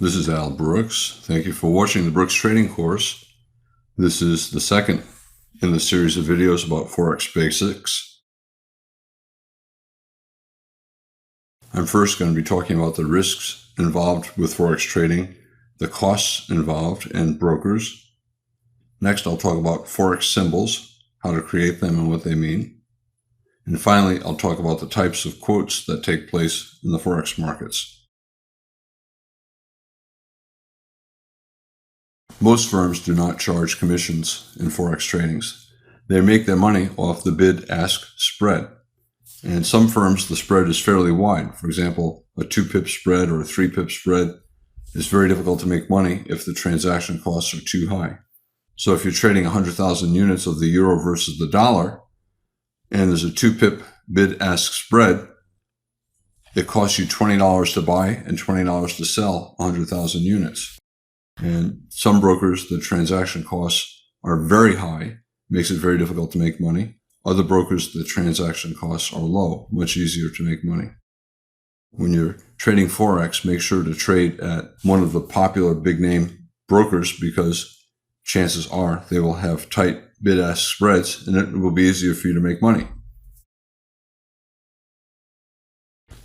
This is Albrooks. Thank you for watching the Brooks Trading course. This is the second in the series of videos about Forex basics. I'm first going to be talking about the risks involved with Forex trading, the costs involved, and brokers. Next, I'll talk about Forex symbols, how to create them and what they mean. And finally, I'll talk about the types of quotes that take place in the Forex markets. Most firms do not charge commissions in Forex tradings. They make their money off the bid-ask spread. And in some firms, the spread is fairly wide. For example, a 2-pip spread or a 3-pip spread is very difficult to make money if the transaction costs are too high. So if you're trading 100,000 units of the euro versus the dollar, and there's a 2-pip bid-ask spread, it costs you $20 to buy and $20 to sell 100,000 units. And some brokers, the transaction costs are very high, makes it very difficult to make money. Other brokers, the transaction costs are low, much easier to make money. When you're trading Forex, make sure to trade at one of the popular big name brokers because chances are they will have tight bid-ask spreads and it will be easier for you to make money.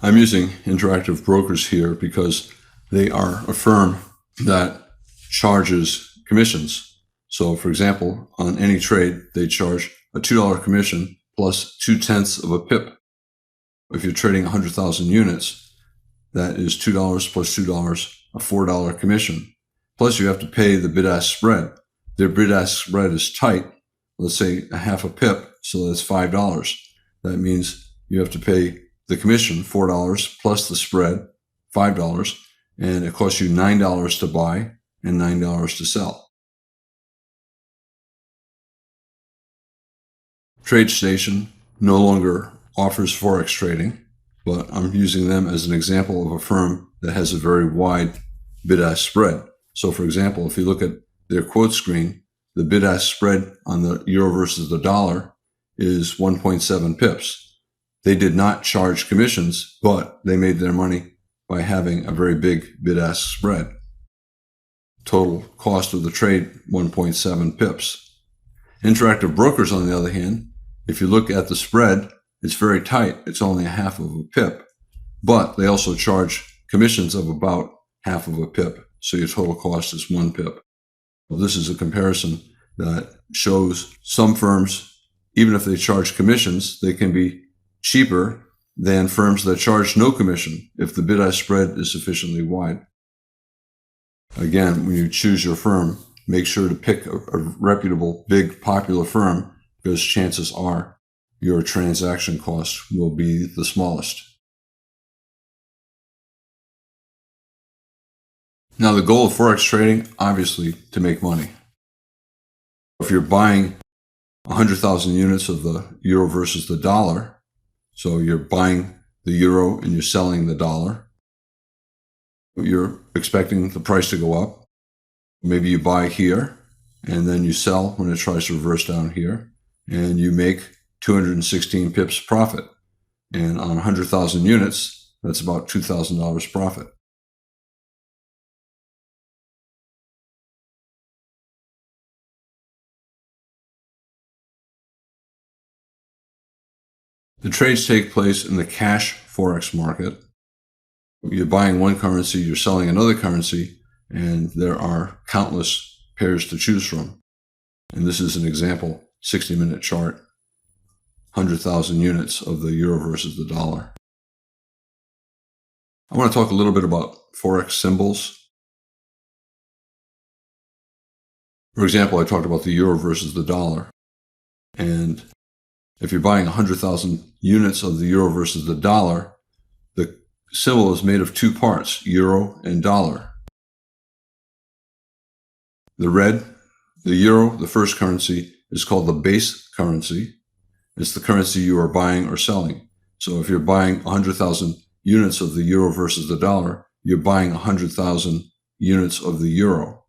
I'm using Interactive Brokers here because they are a firm that charges commissions. So for example, on any trade, they charge a $2 commission plus 0.2 of a pip. If you're trading 100,000 units, that is $2 plus $2, a $4 commission. Plus you have to pay the bid-ask spread. Their bid-ask spread is tight, let's say a half a pip, so that's $5. That means you have to pay the commission, $4, plus the spread, $5, and it costs you $9 to buy and $9 to sell. TradeStation no longer offers Forex trading, but I'm using them as an example of a firm that has a very wide bid-ask spread. So for example, if you look at their quote screen, the bid-ask spread on the euro versus the dollar is 1.7 pips. They did not charge commissions, but they made their money by having a very big bid-ask spread. Total cost of the trade, 1.7 pips. Interactive Brokers, on the other hand, if you look at the spread, it's very tight. It's only a half of a pip, but they also charge commissions of about half of a pip. So your total cost is 1 pip. Well, this is a comparison that shows some firms, even if they charge commissions, they can be cheaper than firms that charge no commission if the bid-ask spread is sufficiently wide. Again, when you choose your firm, make sure to pick a reputable, big, popular firm because chances are your transaction cost will be the smallest. Now, the goal of Forex trading, obviously, to make money. If you're buying 100,000 units of the euro versus the dollar, so you're buying the euro and you're selling the dollar, you're expecting the price to go up. Maybe you buy here and then you sell when it tries to reverse down here and you make 216 pips profit. And on 100,000 units, that's about $2,000 profit. The trades take place in the cash Forex market. You're buying one currency, you're selling another currency, and there are countless pairs to choose from. And this is an example, 60-minute chart, 100,000 units of the euro versus the dollar. I want to talk a little bit about Forex symbols. For example, I talked about the euro versus the dollar. And if you're buying 100,000 units of the euro versus the dollar, the symbol is made of two parts, euro and dollar. The red, the euro, the first currency, is called the base currency. It's the currency you are buying or selling. So if you're buying 100,000 units of the euro versus the dollar, you're buying 100,000 units of the euro.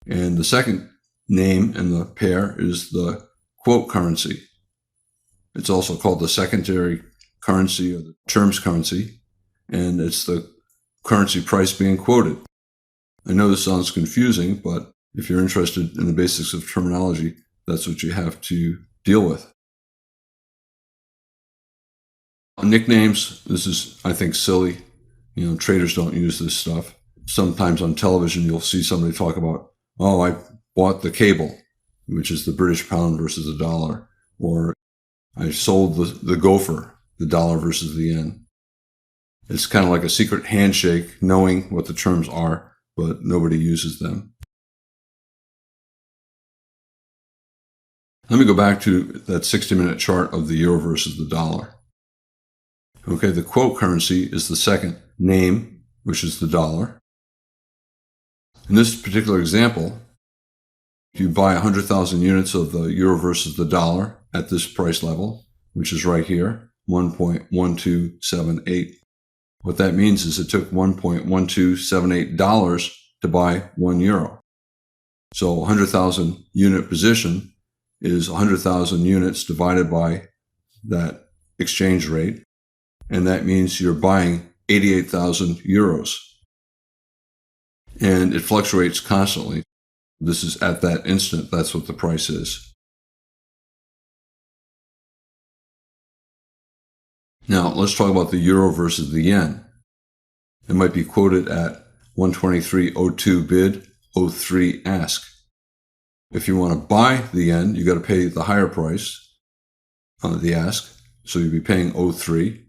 And the second name in the pair is the quote currency. It's also called the secondary currency or the terms currency, and it's the currency price being quoted. I know this sounds confusing, but if you're interested in the basics of terminology, that's what you have to deal with. Nicknames, this is, I think, silly. Traders don't use this stuff. Sometimes on television, you'll see somebody talk about, oh, I bought the cable, which is the British pound versus the dollar, or I sold the gopher, the dollar versus the yen. It's kind of like a secret handshake, knowing what the terms are, but nobody uses them. Let me go back to that 60-minute chart of the euro versus the dollar. Okay, the quote currency is the second name, which is the dollar. In this particular example, if you buy 100,000 units of the euro versus the dollar at this price level, which is right here, 1.1278. What that means is it took $1.1278 to buy 1 euro. So 100,000 unit position is 100,000 units divided by that exchange rate. And that means you're buying 88,000 euros. And it fluctuates constantly. This is at that instant, that's what the price is. Now, let's talk about the euro versus the yen. It might be quoted at 123.02 bid, 03 ask. If you want to buy the yen, you got to pay the higher price on the ask. So you'd be paying 03.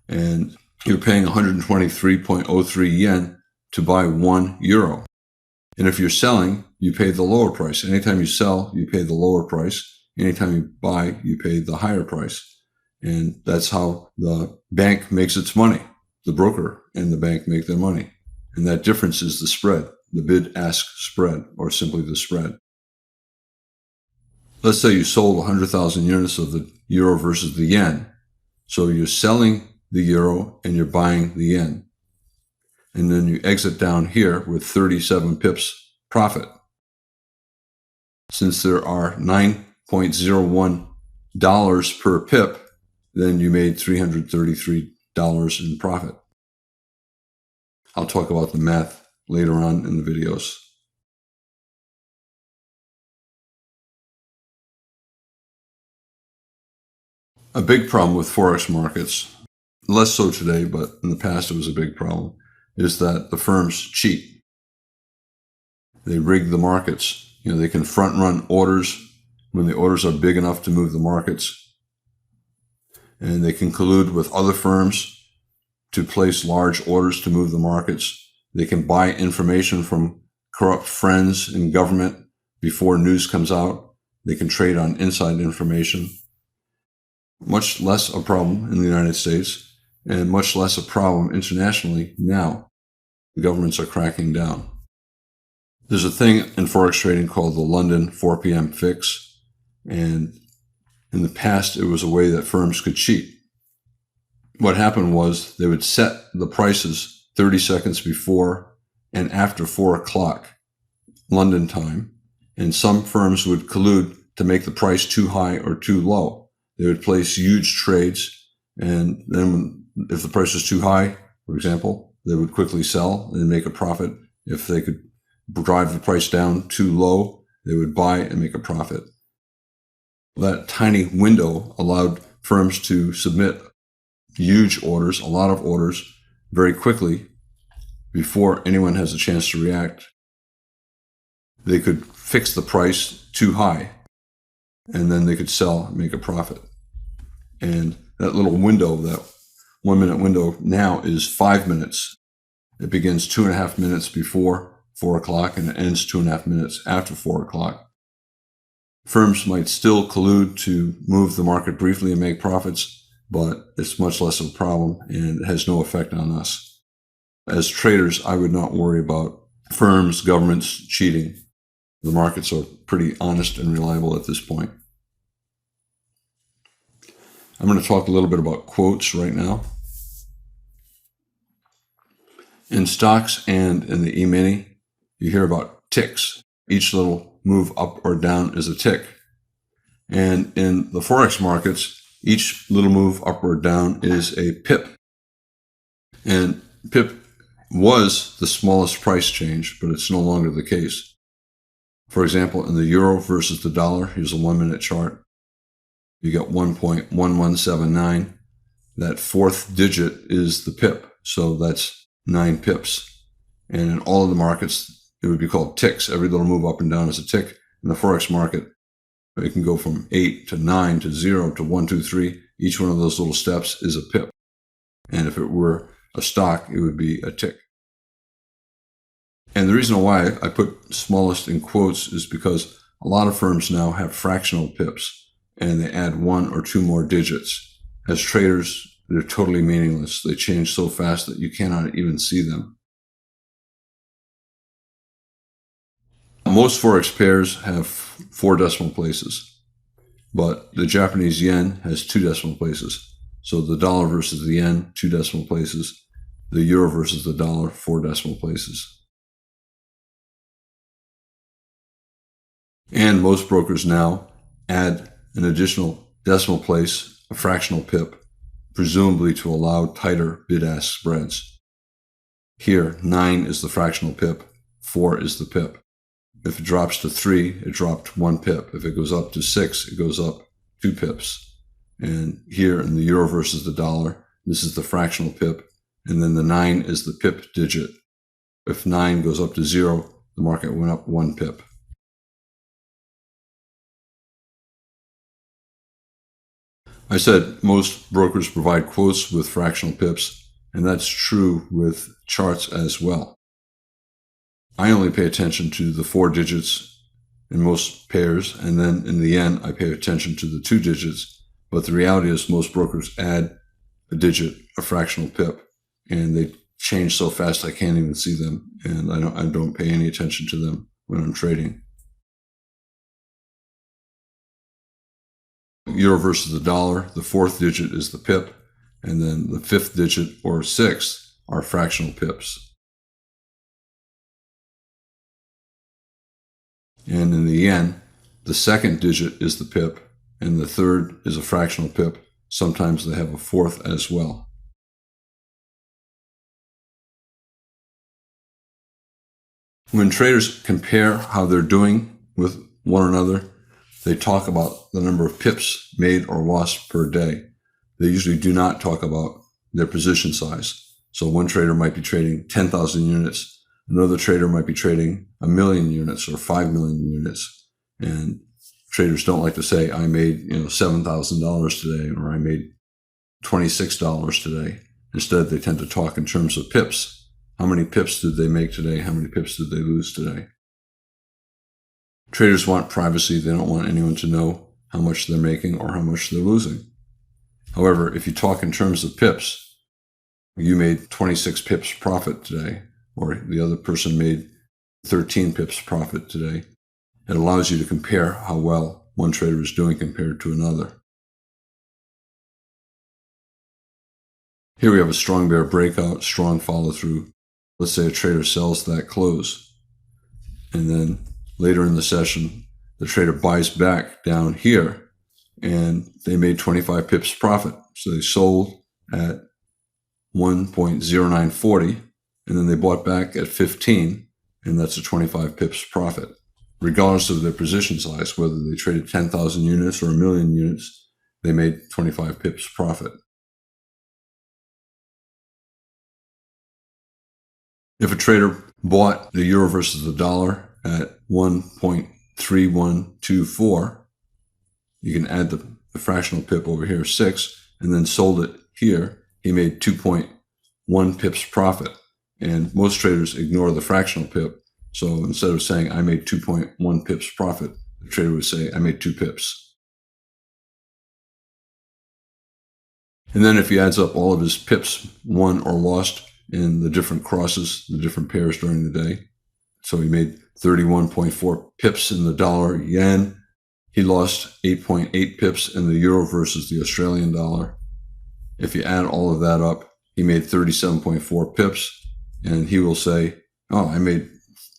And you're paying 123.03 yen to buy 1 euro. And if you're selling, you pay the lower price. Anytime you sell, you pay the lower price. Anytime you buy, you pay the higher price. And that's how the bank makes its money. The broker and the bank make their money. And that difference is the spread, the bid-ask spread, or simply the spread. Let's say you sold 100,000 units of the euro versus the yen. So you're selling the euro and you're buying the yen. And then you exit down here with 37 pips profit. Since there are $9.01 per pip, then you made $333 in profit. I'll talk about the math later on in the videos. A big problem with Forex markets, less so today, but in the past it was a big problem, is that the firms cheat. They rig the markets. They can front run orders when the orders are big enough to move the markets. And they can collude with other firms to place large orders to move the markets. They can buy information from corrupt friends in government before news comes out. They can trade on inside information. Much less a problem in the United States and much less a problem internationally now. The governments are cracking down. There's a thing in Forex trading called the London 4 p.m. fix. And in the past, it was a way that firms could cheat. What happened was they would set the prices 30 seconds before and after 4 o'clock London time. And some firms would collude to make the price too high or too low. They would place huge trades. And then if the price was too high, for example, they would quickly sell and make a profit. If they could drive the price down too low, they would buy and make a profit. That tiny window allowed firms to submit huge orders, a lot of orders, very quickly before anyone has a chance to react. They could fix the price too high, and then they could sell and make a profit. And that little window, that 1 minute window now is 5 minutes. It begins 2.5 minutes before 4 o'clock and it ends 2.5 minutes after 4 o'clock. Firms might still collude to move the market briefly and make profits, but it's much less of a problem and it has no effect on us. As traders, I would not worry about firms, governments cheating. The markets are pretty honest and reliable at this point. I'm going to talk a little bit about quotes right now. In stocks and in the E-mini, you hear about ticks. Each little move up or down is a tick. And in the Forex markets, each little move up or down is a pip. And pip was the smallest price change, but it's no longer the case. For example, in the euro versus the dollar, here's a 1-minute chart. You got 1.1179. That fourth digit is the pip, so that's 9 pips. And in all of the markets, it would be called ticks. Every little move up and down is a tick. In the Forex market, it can go from 8 to 9 to 0 to 1, 2, 3. Each one of those little steps is a pip. And if it were a stock, it would be a tick. And the reason why I put smallest in quotes is because a lot of firms now have fractional pips, and they add 1 or 2 more digits. As traders, they're totally meaningless. They change so fast that you cannot even see them. Most Forex pairs have 4 decimal places, but the Japanese yen has 2 decimal places. So the dollar versus the yen, 2 decimal places. The euro versus the dollar, 4 decimal places. And most brokers now add an additional decimal place, a fractional pip, presumably to allow tighter bid-ask spreads. Here, 9 is the fractional pip, 4 is the pip. If it drops to 3, it dropped 1 pip. If it goes up to 6, it goes up 2 pips. And here in the euro versus the dollar, this is the fractional pip, and then the 9 is the pip digit. If 9 goes up to 0, the market went up 1 pip. I said most brokers provide quotes with fractional pips, and that's true with charts as well. I only pay attention to the 4 digits in most pairs, and then in the end, I pay attention to the 2 digits. But the reality is most brokers add a digit, a fractional pip, and they change so fast I can't even see them, and I don't pay any attention to them when I'm trading. Euro versus the dollar, the 4th digit is the pip, and then the 5th digit or 6th are fractional pips. And in the yen, the 2nd digit is the pip, and the 3rd is a fractional pip. Sometimes they have a 4th as well. When traders compare how they're doing with one another, they talk about the number of pips made or lost per day. They usually do not talk about their position size. So one trader might be trading 10,000 units. Another trader might be trading 1 million units or 5 million units. And traders don't like to say, I made $7,000 today, or I made $26 today. Instead, they tend to talk in terms of pips. How many pips did they make today? How many pips did they lose today? Traders want privacy. They don't want anyone to know how much they're making or how much they're losing. However, if you talk in terms of pips, you made 26 pips profit today, or the other person made 13 pips profit today. It allows you to compare how well one trader is doing compared to another. Here we have a strong bear breakout, strong follow through. Let's say a trader sells that close, and then later in the session, the trader buys back down here, and they made 25 pips profit. So they sold at 1.0940, and then they bought back at 15, and that's a 25 pips profit. Regardless of their position size, whether they traded 10,000 units or 1 million units, they made 25 pips profit. If a trader bought the euro versus the dollar at 1.3124, you can add the fractional pip over here, 6, and then sold it here. He made 2.1 pips profit. And most traders ignore the fractional pip. So instead of saying, I made 2.1 pips profit, the trader would say, I made 2 pips. And then if he adds up all of his pips won or lost in the different crosses, the different pairs during the day. So he made 31.4 pips in the dollar yen. He lost 8.8 pips in the euro versus the Australian dollar. If you add all of that up, he made 37.4 pips, and he will say, oh, I made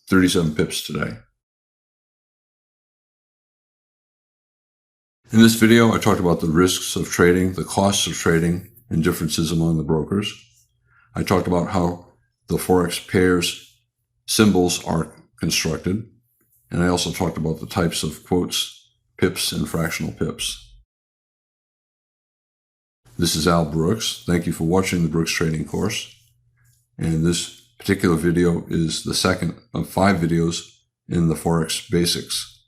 37 pips today. In this video, I talked about the risks of trading, the costs of trading, and differences among the brokers. I talked about how the Forex pairs symbols are constructed. And I also talked about the types of quotes, pips, and fractional pips. This is Albrooks. Thank you for watching the Brooks Trading course. And this particular video is the second of 5 videos in the Forex Basics.